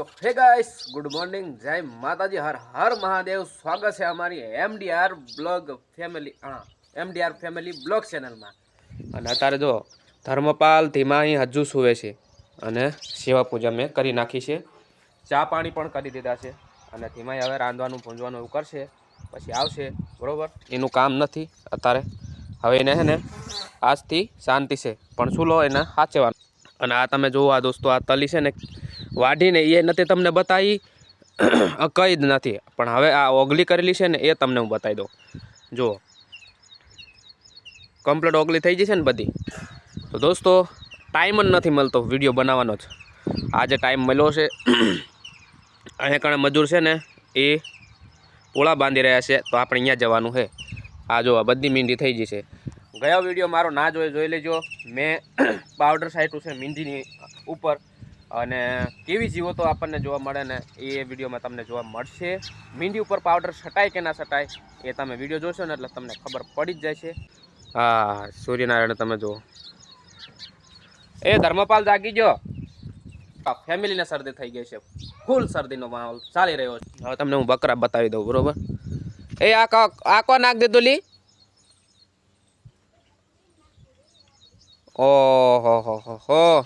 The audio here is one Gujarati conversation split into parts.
સો હે ગાઈસ ગુડ મોર્નિંગ જય માતાજી હર હર મહાદેવ સ્વાગત છે અમારી એમડીઆર બ્લોગ ફેમિલી બ્લોગ ચેનલમાં અને અત્યારે જો ધર્મપાલ ધીમાઈ હજુ સૂવે છે અને સેવા પૂજા મેં કરી નાખી છે ચા પાણી પણ કરી દીધા છે અને ધીમાઈ હવે રાંધવાનું ભૂંજવાનું એવું કરશે પછી આવશે બરોબર એનું કામ નથી અત્યારે હવે એને છે ને આજથી શાંતિ છે પણ શું લો એને સાચવાનું અને આ તમે જુઓ આ દોસ્તો આ તલી છે ને વાઢીને એ નથી તમને બતાવી કઈ જ નથી પણ હવે આ ઓગલી કરેલી છે ને એ તમને હું બતાવી દઉં જુઓ કમ્પ્લીટ ઓગલી થઈ જશે ને બધી તો દોસ્તો ટાઈમ જ નથી મળતો વિડીયો બનાવવાનો જ આજે ટાઈમ મળ્યો છે અહીંયા કણે મજૂર છે ને એ પોળા બાંધી રહ્યા છે તો આપણે અહીંયા જવાનું છે આ જો આ બધી મીંડી થઈ જશે ગયો વિડીયો મારો ના જોઈ લેજો મેં પાવડર સાઈટું છે મીંડીની ઉપર અને કેવી જીવો તો આપણને જોવા મળે ને એ વિડીયોમાં તમને જોવા મળશે મીંડી ઉપર પાવડર છટાય કે ના છટાય એ તમે વિડીયો જોશો ને એટલે તમને ખબર પડી જ જાય છે હા સૂર્યનારાયણ તમે જુઓ એ ધર્મપાલ જાગી ગયો ફેમિલીને શરદી થઈ ગઈ છે ફૂલ શરદીનો માહોલ ચાલી રહ્યો છે હવે તમને હું બકરા બતાવી દઉં બરોબર એ આ કો નાખ દીધું લી ઓહો હો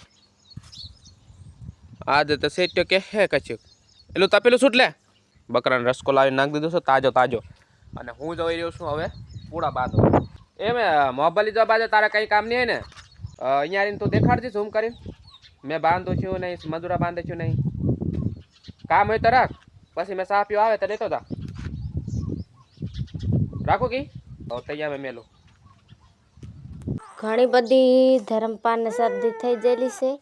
આજે તો સેટ્યો કે હે કચ્યું એટલું તપેલું છૂટ લે બકરાને રસકો લાવી નાખી દીધો છે તાજો તાજો અને હું જોઈ રહ્યો છું હવે પૂડા બાંધો એ મેં મોબાઈલ જવા બાજુ તારે કંઈ કામ નહીં હોય ને અહીંયા આવીને તું દેખાડજે ઝૂમ કરીને મેં બાંધું છું નહીં મજૂરા બાંધે છું નહીં કામ હોય તો રાખ પછી મેં સાહ પીવો આવે તો લેતો તા રાખો કી તૈયાર મેં મેલું ઘણી બધી ધર્મપાલને શરદી થઈ ગયેલી છે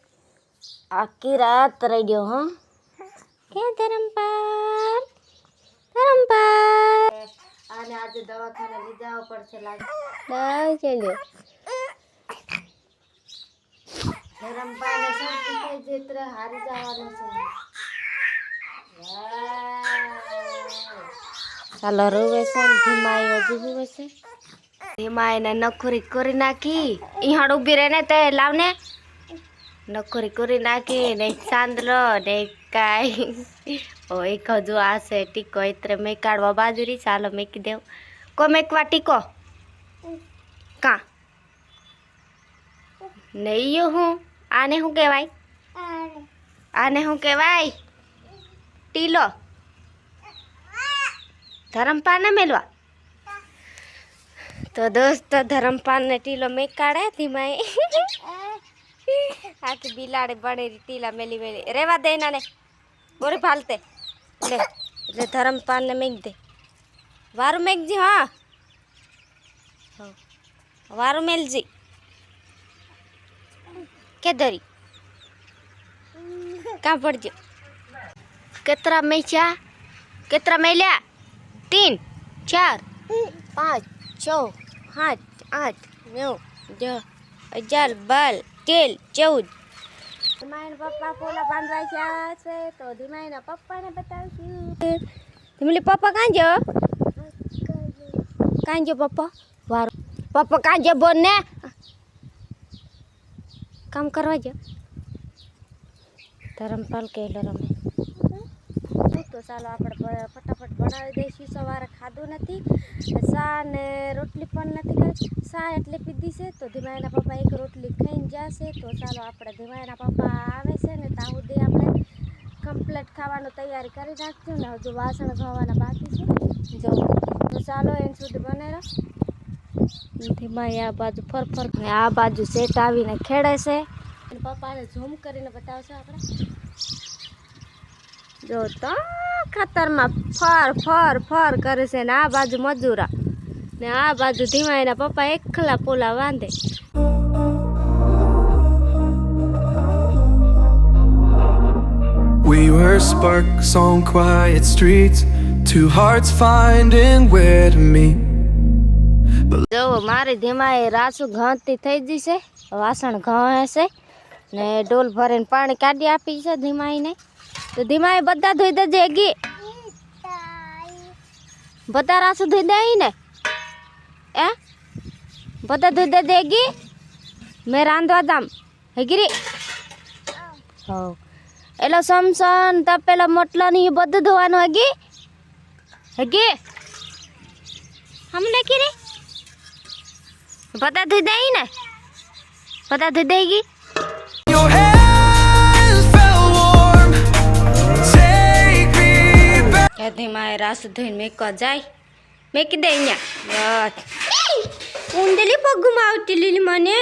આખી રાત રહી ગયો હા કે ધર્મપાલ આને આજે દવાખાને લઈ જવા પડશે લાગે ચાલ્યો ધર્મપાલને શરદી થઈ જાય એટલે હારી જવાનું છે ચાલો રોવે છે ધીમાઈ હજુ હોવે છે ધીમાઈને નખોરી કરી નાખી ઈહાડ ઊભી રહે ને તે લાવને નખોરી કરી નાખી ને ચાંદલો ને કાંઈ ઓ એક હજુ આ છે ટીકો એટલે મેં કાઢવા બાજુરી ચાલો મેકી દેવ કો મેકવા ટીકો કા નહીં હું આને શું કહેવાય આને શું કહેવાય ટીલો ધરમપાલ ને મેલવા તો દોસ્તો ધરમપાલ ને ટીલો મેં કાઢે ધીમાઈ આખી બિલાડી બળેરી ટીલા મેલી રેવા દે નાને બોરી ફાલતે એટલે ધરમપાલ ને મેક દે વારું મેકજી હા વારું મેલજી કે ધરી કાં પડજો કેટલા મેચ્યા કેટલા મેલ્યા 3 4 5 6 7 8 9 10 11 12 13 14 ધીમાઈના પપ્પા પોલા બાંધવા છે તો ધીમાઈના પપ્પાને બતાવશું ધીમલી પપ્પા કાં જો પપ્પા વારું પપ્પા કાં જો બોલ ને કામ કરવા જો ધરમપાલ કેલો રમે તો ચાલો આપણે ફટાફટ બનાવી દઈશું સવારે ખાધું નથી ચા ને રોટલી પણ નથી કરી ચા એટલે પીધી છે તો ધીમાઈના પપ્પા એક રોટલી ખાઈને જશે તો ચાલો આપણે ધીમાઈના પપ્પા આવે છે ને ત્યાં સુધી આપણે કમ્પ્લીટ ખાવાનું તૈયારી કરી નાખશું ને હજુ વાસણ ધોવાના બાકી છે જો તો ચાલો એન સુધી બનેલો ધીમાઈ આ બાજુ ફરફર આ બાજુ સેટ આવીને ખેડે છે પપ્પાને ઝૂમ કરીને બતાવશો આપણે જો તો ખાતરમાં ફર કરે છે ને આ બાજુ મજૂરા ને આ બાજુ ધીમાઈના પપ્પા એકલા પોલા બાંધે We were sparks on quiet streets, two hearts finding where to meet. જો મારી ધીમાઈ રાસુ ઘાંતી થઈ જશે વાસણ ઘાં છે ને ડોલ ભરીને પાણી કાઢી આપી છે ધીમાઈને તો ધીમાઈ બધા ધોઈ દેજે ગી બધા રાસુ ધોઈ દે ને એ બધા ધોઈ દેજે ગી મેં રાંધવા જામ હે ગીરી હો એલો સમસન તપેલો મોટલો ની બધું ધોવાનું હગી હમને કી રે પતા ધોઈ દઈ ને પતા ધોઈ દેગી Your hands felt warm. Take me back. કદી માય રાસ ધોઈને મેકવા જાય મેકી દે અહીંયા ઊંડલી પગમાં આવતી લીલી મને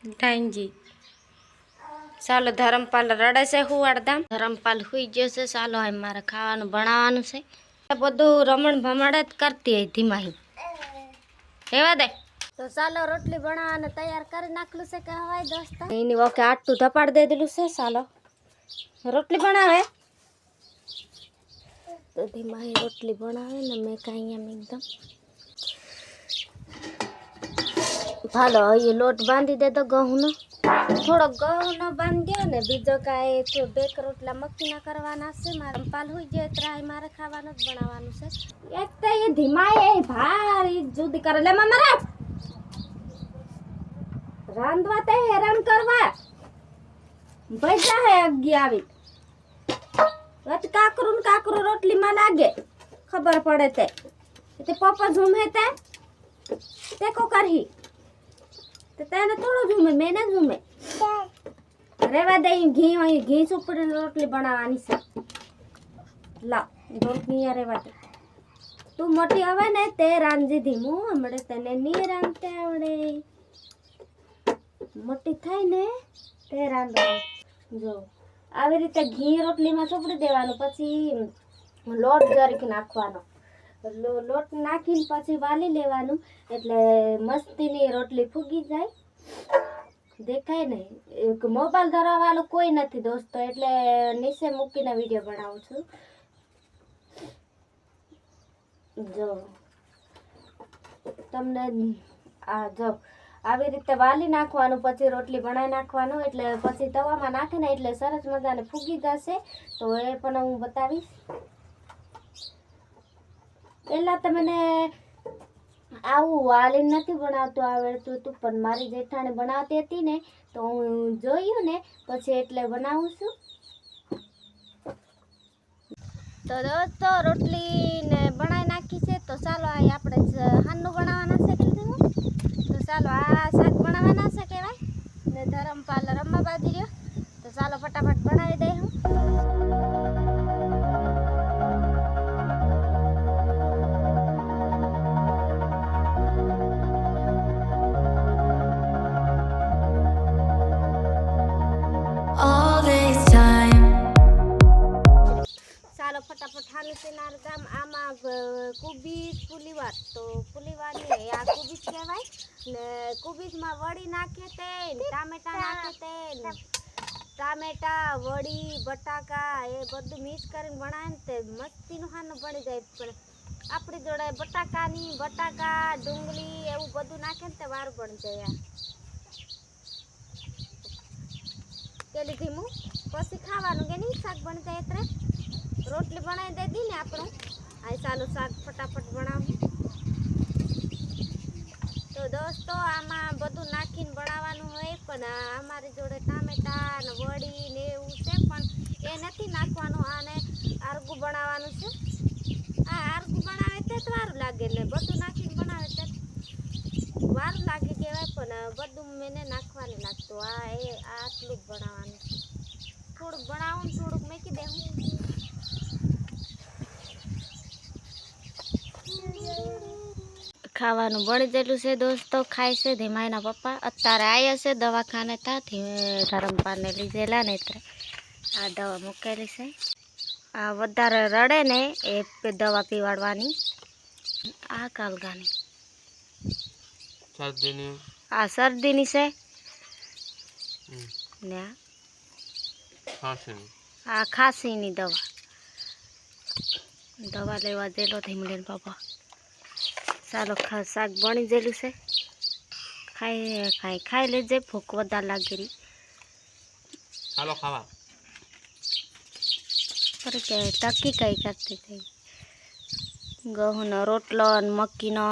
ટાઈમજી ચાલો ધરમપાલ રડે છે હુવાડદામ ધરમપાલ હુઈ ગયો છે ચાલો હવે મારે ખાવાનું બનાવવાનું છે બધું રમણ ભમણ જ કરતી હોય ધીમાહી રેવા દે તો ચાલો રોટલી બનાવવાનું તૈયાર કરી નાખલું છે કે હવાય દોસ્ત એની વખતે આટલું ધપાડ દે દેલું છે ચાલો રોટલી બનાવે તો ધીમાહી રોટલી બનાવે ને મેં કાંઈ એમ એકદમ ભાલો એ લોટ બાંધી દે તો ઘઉંનો થોડોક ઘઉંનો બાંધ્યો ને બીજો કાંઈ બેક રોટલા મક્કીના કરવાના છે મારે પાલ હોઈ ગયો ત્રાય મારે ખાવાનું જ બનાવવાનું છે એક તો એ ધીમાએ ભારી જુદી કરે લે મારા રાંધવા તે હેરાન કરવા ભજા હે અગી આવી વત કાકરું રોટલી માં લાગે ખબર પડે તે પપ્પા ઝૂમે તે કો કરહી તો તેને થોડો ઝૂમે મેને ઝૂમે રેવા દે ઘી ઉપર રોટલી બનાવવાની છે લા રોટલી રેવા દે તું મોટી આવે ને તે રાંધી ધીમું હમણે તને ની રાંધતે આવડે મોટી થાય ને તે રાંધવા જો આવી રીતે ઘી રોટલીમાં ચોપડી દેવાનું પછી લોટ જરીક નાખવાનો લોટ નાખીને પછી વાલી લેવાનું એટલે મસ્તીની રોટલી ફૂગી જાય દેખાય નહીં મોબાઈલ ધરાવવાનું કોઈ નથી દોસ્તો એટલે નીચે મૂકીને વિડીયો બનાવું છું જો તમને આ જો આવી રીતે વાલી નાખવાનું પછી રોટલી બનાવી નાખવાનું એટલે પછી તવામાં નાખે ને એટલે સરસ મજાને ફૂગી જશે તો એ પણ હું બતાવીશ પહેલાં તો મને આવું વાલી નથી બનાવતું આવડતું હતું પણ મારી જેઠાણી બનાવતી હતી ને તો હું જોયું ને પછી એટલે બનાવું છું તો દોસ્તો રોટલી ને બનાવી નાખી છે તો ચાલો આ આપણે હાનનું બનાવવાના છે તો ચાલો આ શાક બનાવવાના છે કહેવાય ને ધરમપાલ રમવા બાંધી રહ્યો તો ચાલો ફટાફટ બનાવી દઈ હું All this time. ચાલો ફટાફટ હાનું છે નારગામ આમાં કુબીસ પુલીવાર તો પુલીવાર ને આ કુબીસ કહેવાય ને કુબીસમાં વડી નાખે તે ટામેટા નાખે તે ટામેટા વડી બટાકા એ બધું મિક્સ કરીને બનાવે ને તે મસ્તીનું હાનું બની જાય પણ આપણી જોડે બટાકા ડુંગળી એવું બધું નાખે ને તે વાર બની જાય કે લીધી હું પછી ખાવાનું કે નહીં શાક બની જાય એટલે રોટલી બનાવી દીધી ને આપણું આ ચાલો શાક ફટાફટ બનાવું તો દોસ્તો આમાં બધું નાખીને બનાવવાનું હોય પણ અમારી જોડે ટામેટા ને વડી ને એવું છે પણ એ નથી નાખવાનું આને આરગું બનાવવાનું છે આ આરગું બનાવે તે જ વારું લાગે ને બધું નાખીને બનાવે તે વારું લાગે કહેવાય પણ બધું મેને નાખવાનું લાગતું આટલું જ બનાવવાનું છે થોડુંક બનાવું થોડુંક મેકી દેવું ખાવાનું બળી ગયેલું છે દોસ્તો ખાય છે ધીમાઈના પપ્પા અત્યારે આવ્યા છે દવાખાને ત્યાંથી ધરમપાલને લીધેલા ને એટલે આ દવા મૂકેલી છે આ વધારે રડે ને એ દવા પીવાડવાની આ કાલગાની આ શરદીની છે ને આ ખાંસીની દવા લેવા દેલો ધીમડીને પપ્પા ચાલો શાક બની ગયેલું છે ખાઈ લેજે ભૂખ વધારે લાગેલી ચાલો ખાવા પર કે ટકી કઈ કરતી થઈ ઘઉંનો રોટલો ને મક્કીનો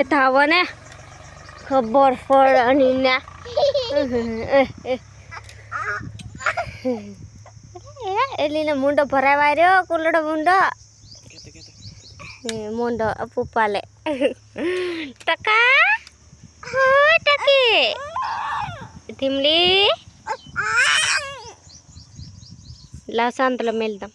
થાવો ને ખબર પડવાની ના એલીને મુંડો ભરાવા રહ્યો કુલડો મુંડો મુંડો પપ્પાલે ટકા ટકી ધીમલી લાવ શાંતલો મેલદમ